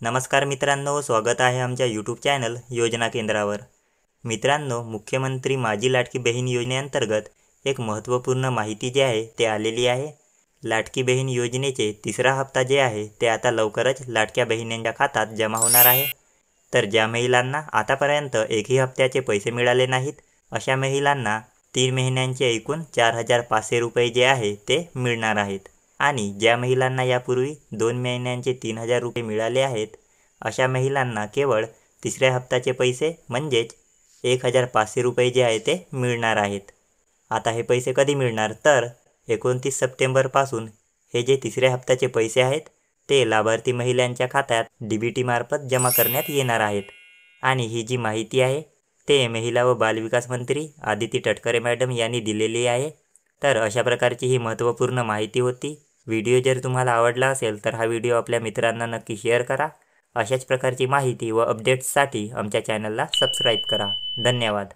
नमस्कार मित्रांनो, स्वागत आहे आमच्या यूट्यूब चॅनल योजना केंद्रावर। मित्रांनो, मुख्यमंत्री माझी लाडकी बहीण योजनेअंतर्गत एक महत्त्वपूर्ण माहिती जी आहे ते आलेली आहे। लाडकी बहीण योजनेचे तिसरा हप्ता जे आहे ते आता लवकरच लाडक्या बहिणींच्या खात्यात जमा होणार आहे। तर ज्या महिलांना आतापर्यंत एकही हप्त्याचे पैसे मिळाले नाहीत, अशा महिलांना 3 महिन्यांचे एकूण 4500 रुपये जे आहे ते मिळणार आहेत। आणि ज्या महिलांना यापूर्वी 2 महिन्यांचे 3000 रुपये मिळाले आहेत, अशा महिलांना केवळ तिसऱ्या हप्त्याचे पैसे म्हणजेच 1500 रुपये जे आहे ते मिळणार आहेत। आता हे पैसे कधी मिळणार तर 29 सप्टेंबरपासून हे जे तिसऱ्या हप्त्याचे पैसे आहेत ते लाभार्थी महिलांच्या खात्यात डीबीटी मार्फत जमा करण्यात येणार आहेत। आणि ही जी माहिती आहे ते महिला व बालविकास मंत्री आदिती तटकरे मॅडम यांनी दिलेली आहे। तर अशा प्रकारची ही महत्त्वपूर्ण माहिती होती। व्हिडिओ जर तुम्हाला आवडला असेल तर हा व्हिडिओ आपल्या मित्रांना नक्की शेअर करा। अशाच प्रकारची माहिती व अपडेट्ससाठी आमच्या चॅनलला सबस्क्राईब करा। धन्यवाद।